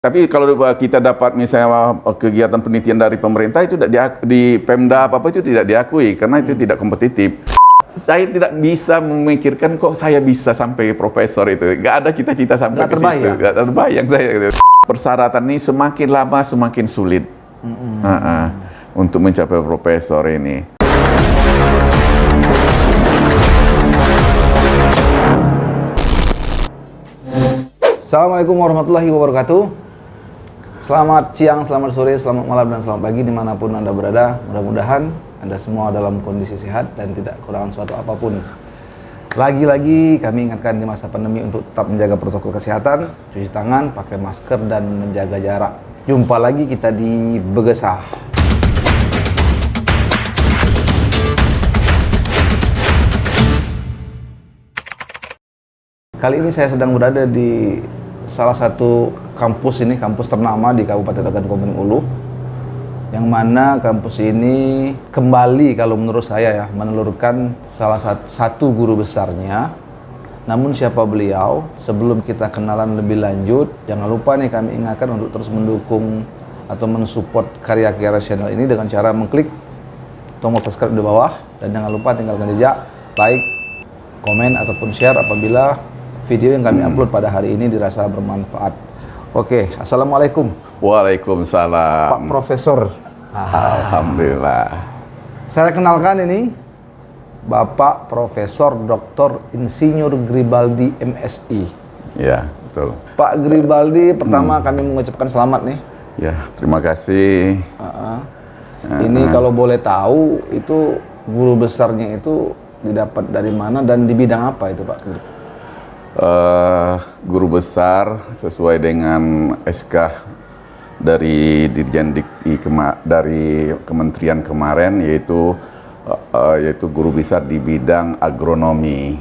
Tapi kalau kita dapat misalnya kegiatan penelitian dari pemerintah itu di Pemda apa itu tidak diakui karena itu tidak kompetitif. Saya tidak bisa memikirkan kok saya bisa sampai profesor itu. Nggak ada cita-cita sampai ke situ. Nggak terbayang saya. Gitu. Persyaratan ini semakin lama semakin sulit untuk mencapai profesor ini. Assalamualaikum warahmatullahi wabarakatuh. Selamat siang, selamat sore, selamat malam, dan selamat pagi dimanapun Anda berada. Mudah-mudahan Anda semua dalam kondisi sehat dan tidak kekurangan suatu apapun. Lagi-lagi kami ingatkan di masa pandemi untuk tetap menjaga protokol kesehatan, cuci tangan, pakai masker, dan menjaga jarak. Jumpa lagi kita di Begesah. Kali ini saya sedang berada di salah satu kampus ternama di Kabupaten Agam Komering Ulu, yang mana kampus ini kembali kalau menurut saya ya menelurkan salah satu guru besarnya. Namun siapa beliau? Sebelum kita kenalan lebih lanjut, jangan lupa nih kami ingatkan untuk terus mendukung atau mensupport karya-karya channel ini dengan cara mengklik tombol subscribe di bawah, dan jangan lupa tinggalkan jejak, like, komen ataupun share apabila video yang kami upload pada hari ini dirasa bermanfaat. Oke, assalamualaikum. Waalaikumsalam. Pak Profesor. Alhamdulillah. Saya kenalkan ini Bapak Profesor Dr. Insinyur Gribaldi MSI. Ya, betul. Pak Gribaldi, pertama kami mengucapkan selamat nih. Ya, terima kasih. Ini kalau boleh tahu, itu guru besarnya itu didapat dari mana dan di bidang apa itu, Pak? Guru besar sesuai dengan SK dari Dirjen Dikti dari Kementerian kemarin, yaitu guru besar di bidang agronomi.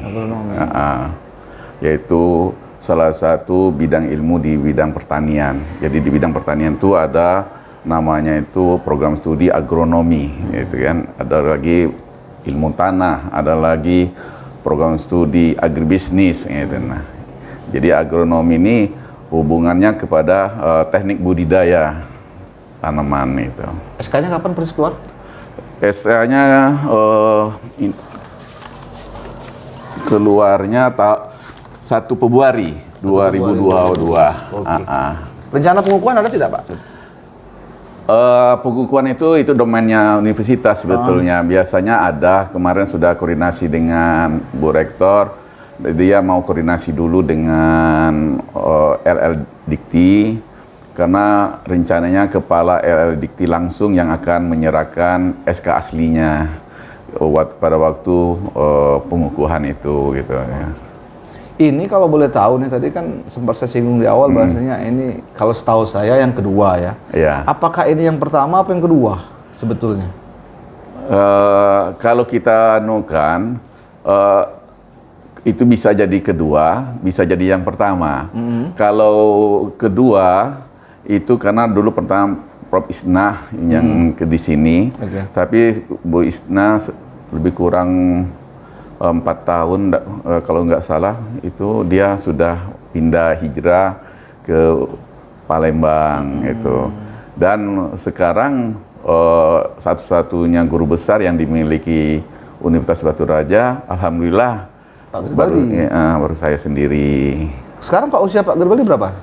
Yaitu salah satu bidang ilmu di bidang pertanian. Jadi di bidang pertanian itu ada namanya itu program studi agronomi, gitu kan. Ada lagi ilmu tanah, ada lagi program studi agribisnis, gitu. Nah, jadi agronomi ini hubungannya kepada teknik budidaya tanaman itu. SK-nya kapan persis keluar? SK-nya keluarnya 1 Februari 2022. Rencana pengukuhan ada tidak, Pak? Pengukuhan itu domainnya universitas sebetulnya. Biasanya ada, kemarin sudah koordinasi dengan Bu Rektor. Dia mau koordinasi dulu dengan LL Dikti, karena rencananya kepala LL Dikti langsung yang akan menyerahkan SK aslinya pada waktu pengukuhan itu, gitu ya. Ini kalau boleh tahu nih, tadi kan sempat saya singgung di awal bahasanya ini kalau setahu saya yang kedua ya. Iya. Apakah ini yang pertama apa yang kedua sebetulnya? Kalau kita nukan itu bisa jadi kedua, bisa jadi yang pertama. Kalau kedua itu karena dulu pertama Prof. Isnah yang di sini, tapi Bu Isnah lebih kurang 4 tahun kalau nggak salah itu dia sudah pindah hijrah ke Palembang itu. Dan sekarang satu-satunya guru besar yang dimiliki Universitas Batu Raja, alhamdulillah Pak Gribaldi. baru saya sendiri. Sekarang Pak, usia Pak Gribaldi berapa?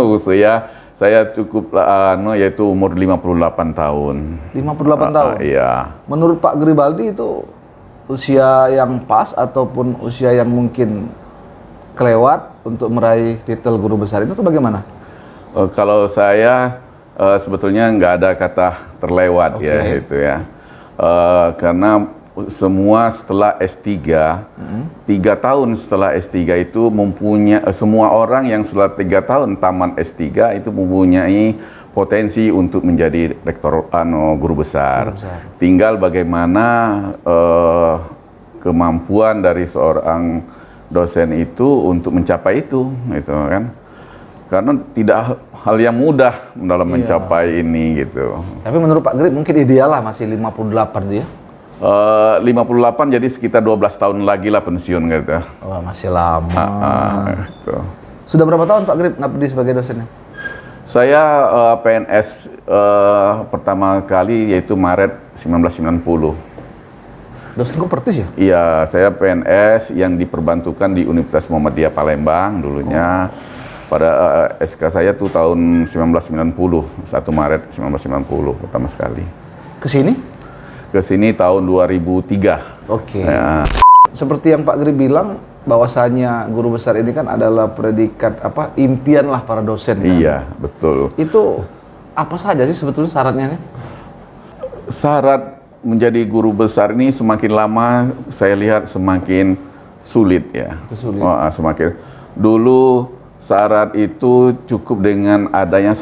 Usia saya cukup yaitu umur 58 tahun. 58 tahun? Iya. Menurut Pak Gribaldi itu usia yang pas ataupun usia yang mungkin kelewat untuk meraih titel guru besar itu bagaimana? Kalau saya sebetulnya nggak ada kata terlewat ya itu ya. Karena semua setelah S3, 3 tahun setelah S3 itu mempunyai, semua orang yang setelah 3 tahun taman S3 itu mempunyai potensi untuk menjadi rektor guru besar. Tinggal bagaimana kemampuan dari seorang dosen itu untuk mencapai itu, gitu kan. Karena tidak hal yang mudah dalam mencapai ini, gitu. Tapi menurut Pak Grib mungkin ideal lah masih 58 dia. 58 jadi sekitar 12 tahun lagi lah pensiun, gitu. Wah, masih lama. Gitu. Sudah berapa tahun Pak Grib ngabdi sebagai dosennya? Saya PNS pertama kali yaitu Maret 1990. Dosen kopertis ya? Iya, saya PNS yang diperbantukan di Universitas Muhammadiyah Palembang dulunya. Pada SK saya tuh tahun 1990, 1 Maret 1990 pertama sekali. Ke sini? Ke sini tahun 2003. Oke. Ya. Seperti yang Pak Gri bilang, bahwasanya guru besar ini kan adalah predikat impian lah para dosen. Kan? Iya, betul. Itu apa saja sih sebetulnya syaratnya nih? Syarat menjadi guru besar ini semakin lama saya lihat semakin sulit ya. Sulit. Semakin dulu syarat itu cukup dengan adanya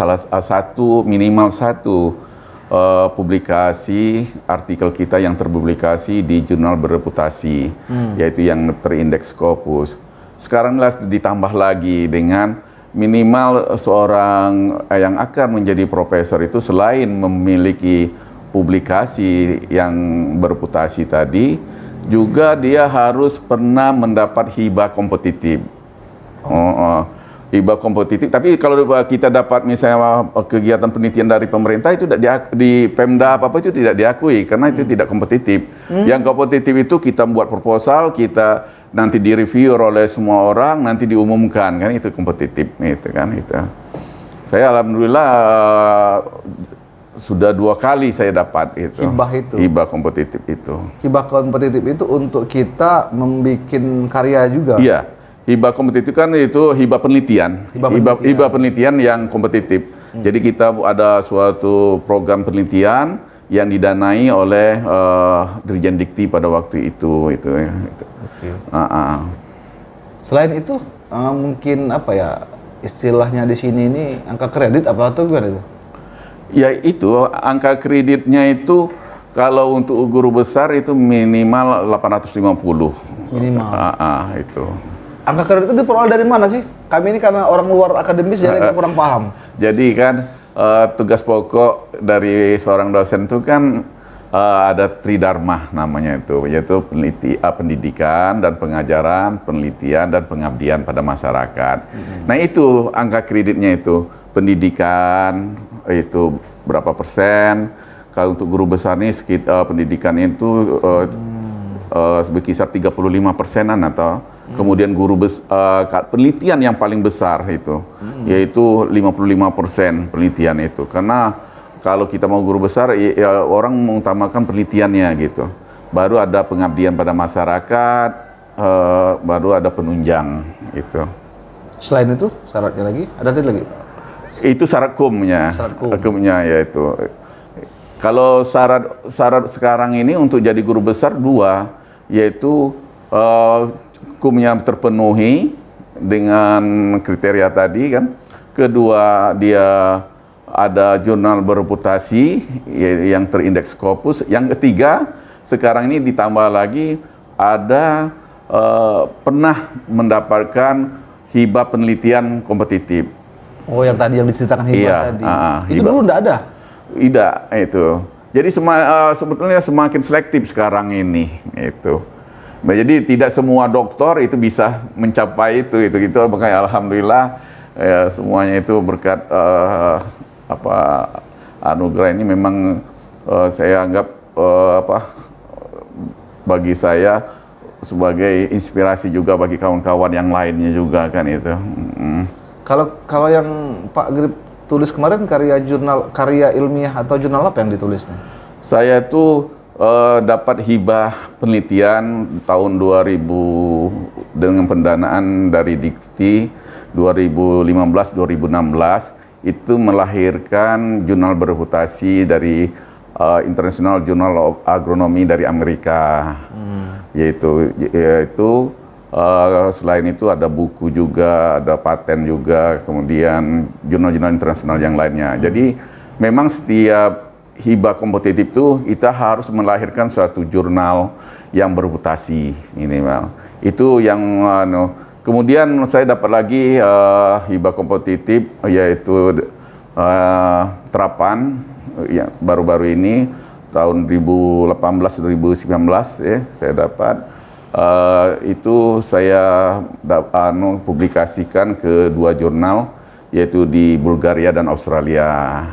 minimal satu publikasi artikel kita yang terpublikasi di jurnal berreputasi, yaitu yang terindeks Scopus. Sekarang ditambah lagi dengan minimal seorang yang akan menjadi profesor itu selain memiliki publikasi yang bereputasi tadi, juga dia harus pernah mendapat hibah kompetitif. Hibah kompetitif. Tapi kalau kita dapat misalnya kegiatan penelitian dari pemerintah itu di Pemda apa itu tidak diakui karena itu tidak kompetitif. Yang kompetitif itu kita buat proposal, kita nanti direview oleh semua orang, nanti diumumkan, kan itu kompetitif itu kan itu. Saya alhamdulillah sudah 2 kali saya dapat itu. Hibah kompetitif itu. Hibah kompetitif itu untuk kita membuat karya juga. Iya. Hibah kompetitif kan itu hibah penelitian. Hibah penelitian yang kompetitif. Jadi kita ada suatu program penelitian yang didanai oleh Dirjen Dikti pada waktu itu. Oke. Selain itu mungkin istilahnya di sini ini angka kredit apa tuh gimana itu? Ya itu angka kreditnya itu kalau untuk guru besar itu minimal 850. Minimal. Itu. Angka kredit itu diperoleh dari mana sih? Kami ini karena orang luar akademis jadi agak kurang paham. Jadi kan tugas pokok dari seorang dosen itu kan ada tridharma namanya itu, yaitu pendidikan dan pengajaran, penelitian dan pengabdian pada masyarakat. Nah itu angka kreditnya itu pendidikan itu berapa persen. Kalau untuk guru besar ini pendidikan itu berkisar 35%-an atau kemudian penelitian yang paling besar itu yaitu 55% penelitian itu. Karena kalau kita mau guru besar ya orang mengutamakan penelitiannya gitu. Baru ada pengabdian pada masyarakat, baru ada penunjang itu. Selain itu syaratnya lagi ada lagi? Itu syarat kumnya. Kumnya yaitu kalau syarat sekarang ini untuk jadi guru besar 2, yaitu kumnya terpenuhi dengan kriteria tadi kan. Kedua, dia ada jurnal berreputasi yang terindeks Scopus. Yang ketiga, sekarang ini ditambah lagi ada pernah mendapatkan hibah penelitian kompetitif. Oh, yang tadi yang diceritakan hibah tadi. Itu hibah. dulu enggak ada? Tidak, itu. Jadi sebetulnya semakin selektif sekarang ini itu. Jadi tidak semua doktor itu bisa mencapai itu gitu. Makanya alhamdulillah semuanya itu berkat anugerah ini memang saya anggap bagi saya sebagai inspirasi juga bagi kawan-kawan yang lainnya juga kan itu. Kalau yang Pak Grip tulis kemarin karya ilmiah atau jurnal apa yang ditulisnya? Saya tuh dapat hibah penelitian tahun 2000 dengan pendanaan dari Dikti 2015-2016 itu melahirkan jurnal berreputasi dari International Journal of Agronomy dari Amerika. Yaitu selain itu ada buku juga, ada paten juga, kemudian jurnal-jurnal internasional yang lainnya. Jadi memang setiap hibah kompetitif itu kita harus melahirkan suatu jurnal yang berreputasi minimal. Itu yang kemudian saya dapat lagi hibah kompetitif yaitu terapan yang baru-baru ini tahun 2018-2019 ya saya dapat. Itu saya publikasikan ke 2 jurnal yaitu di Bulgaria dan Australia.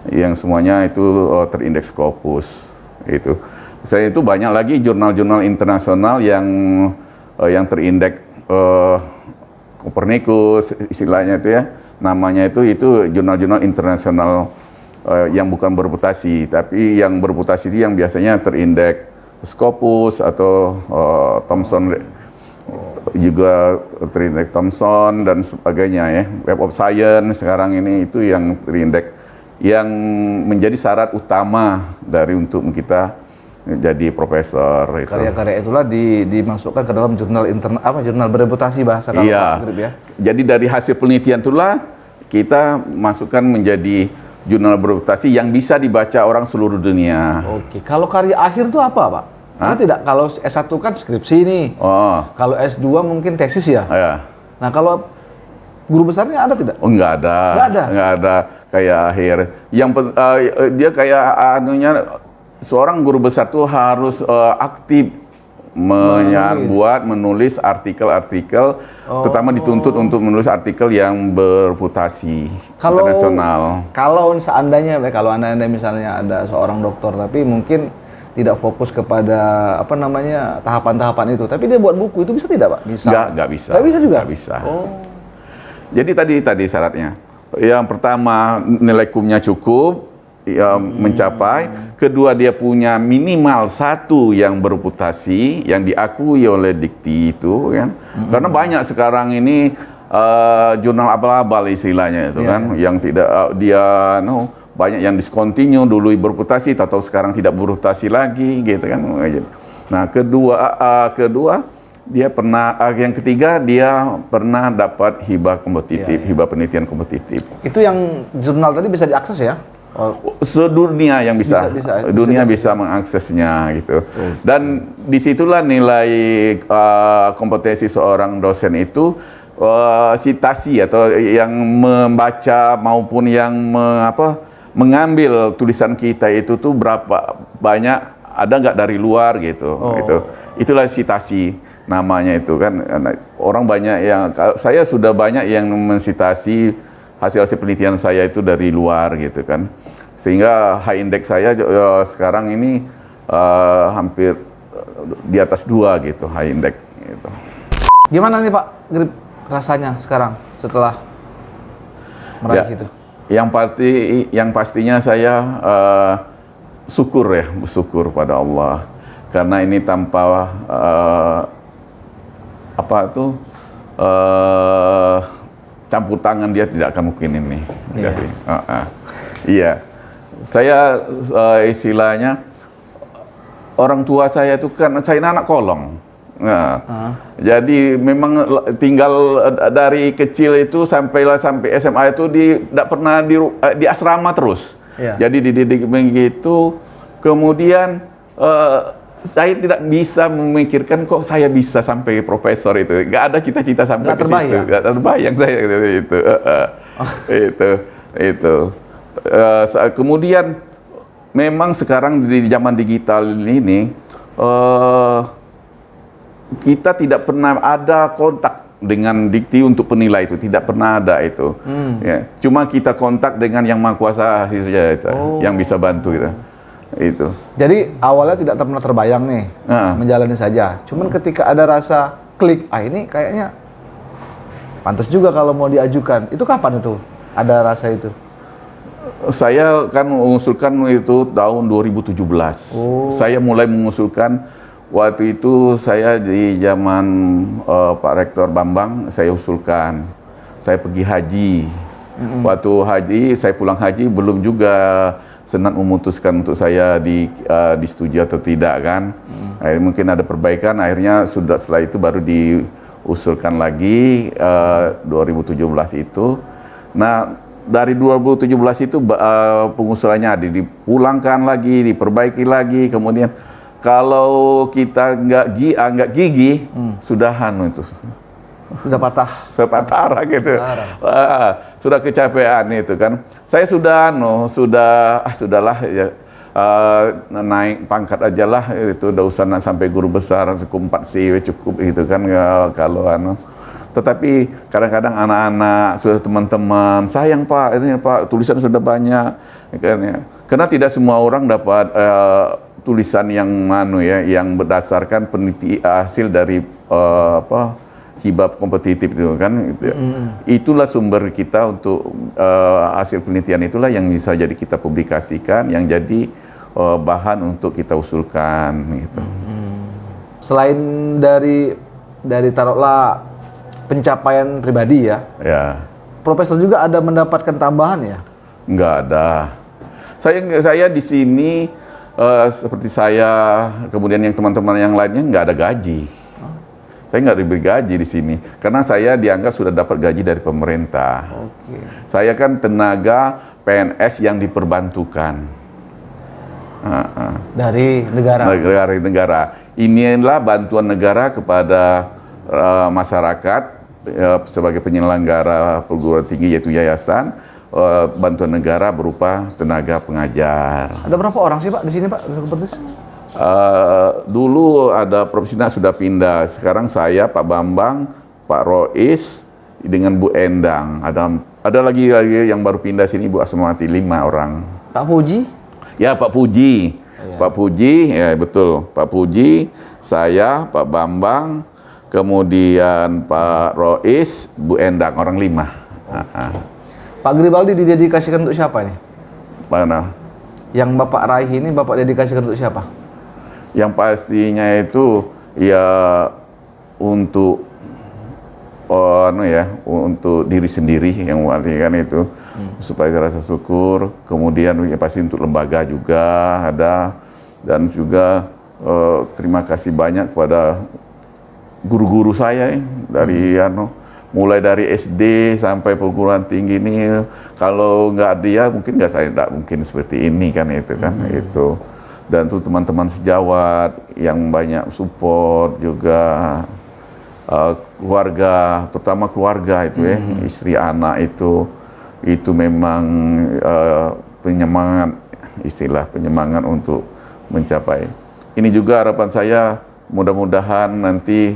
Yang semuanya itu terindeks Scopus itu. Selain itu banyak lagi jurnal-jurnal internasional yang terindeks Copernicus istilahnya itu ya. Namanya itu jurnal-jurnal internasional yang bukan bereputasi, tapi yang bereputasi itu yang biasanya terindeks Scopus atau Thomson, juga terindeks Thomson dan sebagainya ya. Web of Science sekarang ini itu yang terindeks, yang menjadi syarat utama dari untuk kita jadi profesor. Karya-karya itulah dimasukkan ke dalam jurnal bereputasi bahasa kalau iya. Grip ya. Jadi dari hasil penelitian itulah kita masukkan menjadi jurnal bereputasi yang bisa dibaca orang seluruh dunia. Oke, kalau karya akhir itu apa, Pak? Karena tidak, kalau S1 kan skripsi nih. Oh. Kalau S2 mungkin tesis ya. Ya. Nah, kalau guru besarnya ada tidak? Oh, enggak ada. Enggak ada kayak akhir. Dia kayak anunya, seorang guru besar tuh harus aktif menulis artikel-artikel, terutama dituntut untuk menulis artikel yang berputasi internasional. Kalau seandainya, kalau anda misalnya ada seorang dokter, tapi mungkin tidak fokus kepada tahapan-tahapan itu, tapi dia buat buku, itu bisa tidak, Pak? Bisa. Nggak bisa. Nggak bisa juga. Nggak bisa. Jadi tadi syaratnya, yang pertama nilai kumnya cukup, mencapai. Kedua, dia punya minimal 1 yang bereputasi, yang diakui oleh Dikti itu kan. Karena banyak sekarang ini jurnal abal-abal istilahnya itu kan, yang tidak banyak yang discontinue, dulu bereputasi atau sekarang tidak bereputasi lagi gitu kan. Nah, kedua dia pernah, yang ketiga dia pernah dapat hibah kompetitif, hibah penelitian kompetitif. Itu yang jurnal tadi bisa diakses ya? Sedunia yang bisa mengaksesnya gitu. Dan disitulah nilai kompetensi seorang dosen itu, sitasi atau yang membaca maupun yang mengambil tulisan kita itu tuh berapa banyak, ada nggak dari luar gitu. Itulah sitasi namanya itu kan. Orang banyak yang, saya sudah banyak yang mensitasi hasil penelitian saya itu dari luar gitu kan, sehingga high index saya sekarang ini hampir di atas 2 gitu high index gitu. Gimana nih Pak Grip rasanya sekarang setelah meraih itu? Yang pastinya saya bersyukur pada Allah, karena ini tanpa campur tangan dia tidak akan mungkin ini. Jadi, iya. Saya istilahnya, orang tua saya itu kan, saya anak kolong. Jadi memang tinggal dari kecil itu sampai SMA itu tidak pernah di asrama terus. Jadi dididik begitu. Kemudian saya tidak bisa memikirkan kok saya bisa sampai profesor itu. Nggak ada cita-cita sampai ke situ. Nggak terbayang saya itu. Kemudian memang sekarang di zaman digital ini kita tidak pernah ada kontak dengan Dikti untuk penilai itu, tidak pernah ada itu. Ya, cuma kita kontak dengan yang Maha Kuasa saja itu, yang bisa bantu kita. Itu. Jadi awalnya tidak pernah terbayang nih, menjalani saja. Cuman ketika ada rasa klik, ini kayaknya pantas juga kalau mau diajukan. Itu kapan itu ada rasa itu? Saya kan mengusulkan itu tahun 2017. Saya mulai mengusulkan waktu itu, saya di zaman Pak Rektor Bambang, saya usulkan. Saya pergi haji. Waktu haji, saya pulang haji belum juga Senat memutuskan untuk saya disetujui atau tidak kan. Akhirnya mungkin ada perbaikan, akhirnya setelah itu baru diusulkan lagi 2017 itu. Nah, dari 2017 itu pengusulannya dipulangkan lagi, diperbaiki lagi, kemudian kalau kita nggak gigih, sudahan itu. Sudah patah. Sepatah gitu. Sudah kecapean itu kan. Saya sudahlah ya, naik pangkat aja lah itu, udah usah sampai guru besar, cukup 4 CV cukup gitu kan ya, kalau Tetapi kadang-kadang anak-anak, sudah teman-teman, sayang Pak, ini Pak tulisan sudah banyak, kan ya. Karena tidak semua orang dapat tulisan yang yang berdasarkan hasil dari hibah kompetitif itu kan. Gitu ya. Itulah sumber kita untuk hasil penelitian itulah yang bisa jadi kita publikasikan, yang jadi bahan untuk kita usulkan gitu. Selain dari taruhlah pencapaian pribadi ya. Ya. Profesor juga ada mendapatkan tambahan ya? Nggak ada. Saya di sini seperti saya, kemudian yang teman-teman yang lainnya nggak ada gaji. Saya nggak diberi gaji di sini karena saya dianggap sudah dapat gaji dari pemerintah. Oke. Saya kan tenaga PNS yang diperbantukan. Dari negara. Dari negara. Inilah bantuan negara kepada masyarakat sebagai penyelenggara perguruan tinggi yaitu yayasan. Bantuan negara berupa tenaga pengajar. Ada berapa orang sih Pak di sini Pak? Dulu ada Profesina sudah pindah. Sekarang saya, Pak Bambang, Pak Rois dengan Bu Endang. Ada lagi yang baru pindah sini Bu Asmawati, 5 orang. Pak Puji? Ya Pak Puji, Pak Puji, ya betul, Pak Puji, saya, Pak Bambang, kemudian Pak Rois, Bu Endang, orang 5. Pak Gribaldi didedikasikan untuk siapa nih? Mana? Yang Bapak raih ini Bapak dedikasikan untuk siapa? Yang pastinya itu ya untuk untuk diri sendiri yang artinya kan itu supaya rasa syukur, kemudian ya pasti untuk lembaga juga ada, dan juga terima kasih banyak kepada guru-guru saya dari mulai dari SD sampai perguruan tinggi ini, kalau nggak dia mungkin saya nggak mungkin seperti ini kan itu kan itu. Dan tuh teman-teman sejawat yang banyak support juga, keluarga, terutama keluarga itu ya, istri anak itu memang penyemangat, istilah penyemangat untuk mencapai. Ini juga harapan saya, mudah-mudahan nanti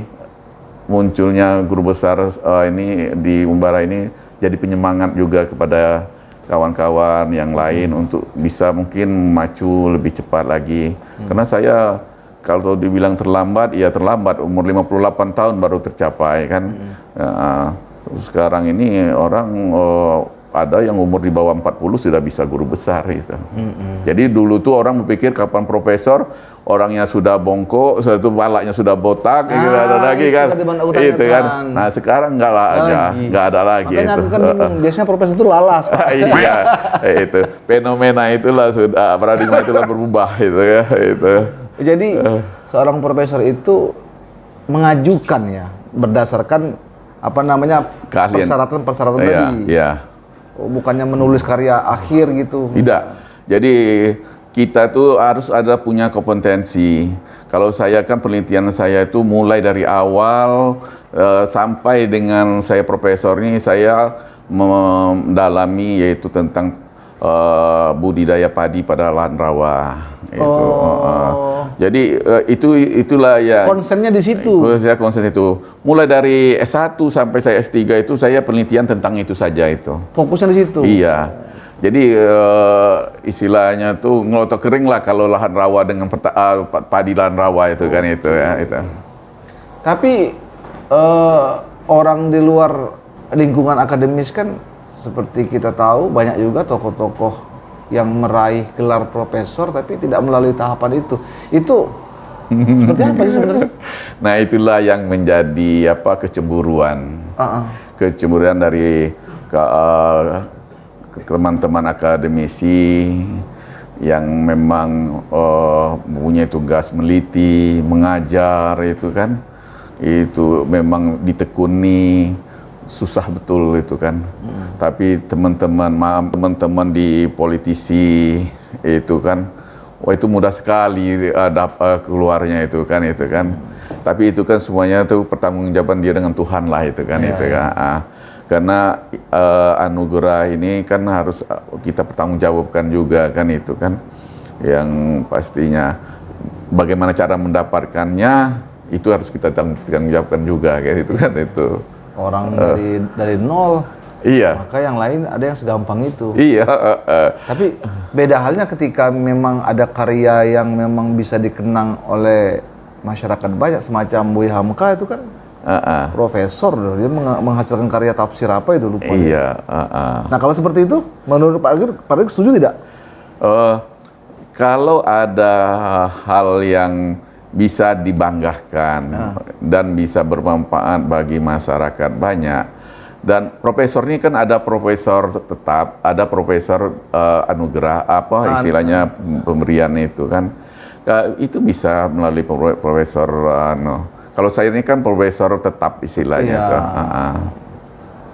munculnya guru besar ini di Umbara ini jadi penyemangat juga kepada kawan-kawan yang lain untuk bisa mungkin maju lebih cepat lagi. Karena saya kalau dibilang terlambat, ya terlambat, umur 58 tahun baru tercapai kan. Sekarang ini orang ada yang umur di bawah 40 sudah bisa guru besar gitu. Jadi dulu tuh orang berpikir kapan profesor, orangnya sudah bongkok, suatu palanya sudah botak, gitu ada lagi kan. Itu kan. Nah sekarang nggak ada lagi. Makanya itu. Aku kan bingung, biasanya profesor itu lalas Pak. Iya, itu fenomena itulah sudah paradigma itulah berubah itu ya. Itu. Jadi seorang profesor itu mengajukan ya berdasarkan persyaratan tadi. Iya. Bukannya menulis karya akhir gitu. Tidak. Jadi kita tuh harus ada punya kompetensi. Kalau saya kan penelitian saya itu mulai dari awal sampai dengan saya profesor ini saya mendalami yaitu tentang budidaya padi pada lahan rawa. Itu. Jadi itulah ya. Konsennya di situ. Konsen itu. Mulai dari S1 sampai saya S3 itu saya penelitian tentang itu saja itu. Fokusnya di situ. Iya. Jadi istilahnya tuh ngelotok kering lah kalau lahan rawa dengan padi lahan rawa itu kan itu ya itu. Tapi orang di luar lingkungan akademis kan seperti kita tahu banyak juga tokoh-tokoh yang meraih gelar profesor tapi tidak melalui tahapan itu. Itu seperti apa sih sebenarnya? Nah itulah yang menjadi kecemburuan. Kecemburuan dari teman-teman akademisi yang memang mempunyai tugas meneliti, mengajar itu kan. Itu memang ditekuni, susah betul itu kan. Tapi teman-teman di politisi itu kan, itu mudah sekali keluarnya itu kan. Tapi itu kan semuanya itu pertanggungjawaban dia dengan Tuhan lah itu kan itu kan. Karena anugerah ini kan harus kita pertanggungjawabkan juga kan itu kan. Yang pastinya bagaimana cara mendapatkannya itu harus kita tanggungjawabkan juga kayak itu kan itu. orang dari nol. Iya. Maka yang lain ada yang segampang itu. Iya. Tapi beda halnya ketika memang ada karya yang memang bisa dikenang oleh masyarakat banyak, semacam Buya Hamka itu kan profesor, dia menghasilkan karya tafsir apa itu lupa. Iya. Nah kalau seperti itu, menurut Pak Agir setuju tidak? Kalau ada hal yang bisa dibanggakan dan bisa bermanfaat bagi masyarakat banyak, dan profesor ini kan ada profesor tetap, ada profesor anugerah istilahnya pemberian itu kan, itu bisa melalui profesor kalau saya ini kan profesor tetap istilahnya.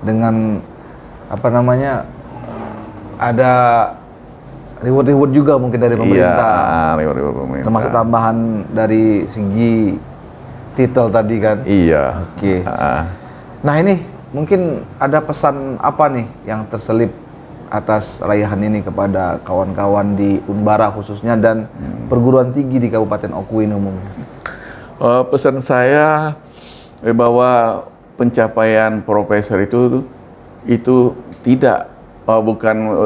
Dengan apa namanya, ada reward juga mungkin dari pemerintah. Iya, reward pemerintah. Termasuk tambahan dari segi titel tadi kan. Iya. Oke. Nah ini mungkin ada pesan apa nih yang terselip atas raihan ini kepada kawan-kawan di Unbara khususnya dan perguruan tinggi di Kabupaten Oku ini umumnya? Pesan saya bahwa pencapaian profesor itu tidak bukan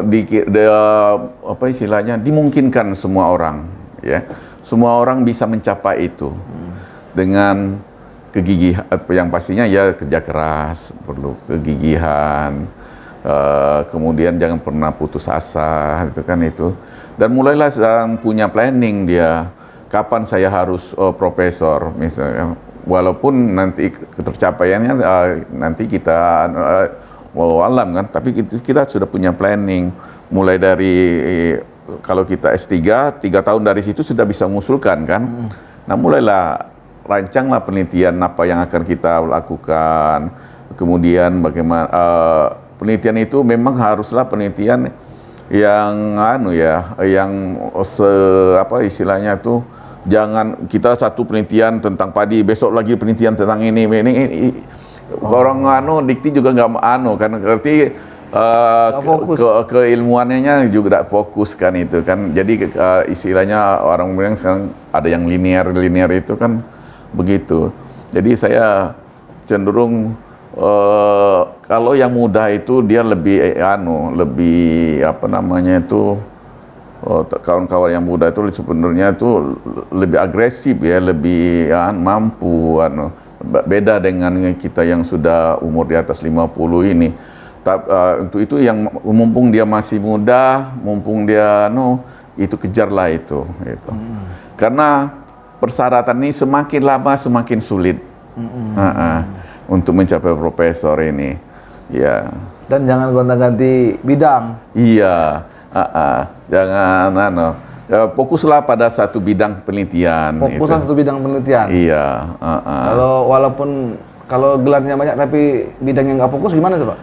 apa istilahnya dimungkinkan semua orang, ya. Semua orang bisa mencapai itu dengan kegigihan, yang pastinya ya kerja keras, perlu kegigihan, kemudian jangan pernah putus asa, itu kan itu. Dan mulailah punya planning dia, kapan saya harus profesor misalnya, walaupun nanti ketercapaiannya nanti kita alam kan, tapi kita sudah punya planning mulai dari kalau kita S3 3 tahun dari situ sudah bisa mengusulkan kan. Nah mulailah rancanglah penelitian apa yang akan kita lakukan, kemudian bagaimana penelitian itu memang haruslah penelitian yang yang apa istilahnya tuh, jangan kita satu penelitian tentang padi, besok lagi penelitian tentang ini. Orang dikti juga nggak kan, berarti keilmuannya juga tidak fokus kan itu kan. Jadi istilahnya orang bilang sekarang ada yang linear itu kan begitu. Jadi saya cenderung kalau yang muda itu dia lebih lebih apa namanya itu, kawan-kawan yang muda itu sebenarnya itu lebih agresif ya, lebih mampu beda dengan kita yang sudah umur di atas 50 ini. Untuk itu yang mumpung dia masih muda, mumpung dia itu kejarlah itu gitu. Karena persyaratan ini semakin lama semakin sulit untuk mencapai profesor ini. Ya. Dan jangan gonta-ganti bidang. Iya, jangan fokuslah pada satu bidang penelitian. Fokuslah satu bidang penelitian. Iya. Kalau walaupun gelarnya banyak tapi bidang yang nggak fokus gimana tuh Pak?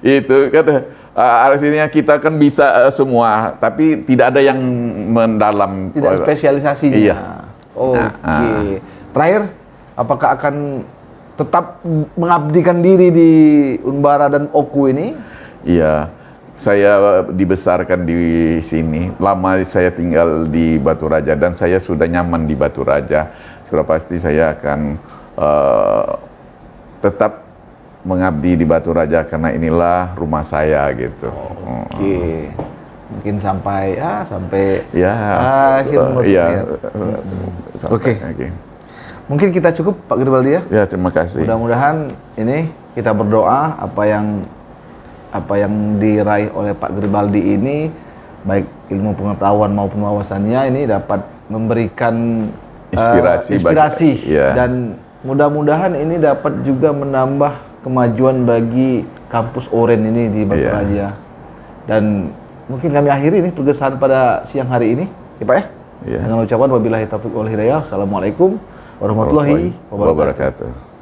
Itu kan artinya kita kan bisa semua, tapi tidak ada yang mendalam. Tidak spesialisasinya. Iya. Oke. Terakhir, apakah akan tetap mengabdikan diri di Unbara dan Oku ini? Iya. Saya dibesarkan di sini, lama saya tinggal di Baturaja dan saya sudah nyaman di Baturaja. Sudah pasti saya akan tetap mengabdi di Baturaja karena inilah rumah saya gitu. Oke. Mungkin sampai akhir umur. Iya. Oke. Mungkin kita cukup Pak Gribaldi ya. Ya, terima kasih. Mudah-mudahan ini kita berdoa apa yang diraih oleh Pak Gribaldi ini, baik ilmu pengetahuan maupun wawasannya ini dapat memberikan inspirasi dan mudah-mudahan ini dapat juga menambah kemajuan bagi kampus Oren ini di Baturaja. Dan mungkin kami akhiri ini pergesahan pada siang hari ini, ya Pak ya. Dengan ucapan wabillahi taufiq wal hidayah. Assalamualaikum warahmatullahi wabarakatuh.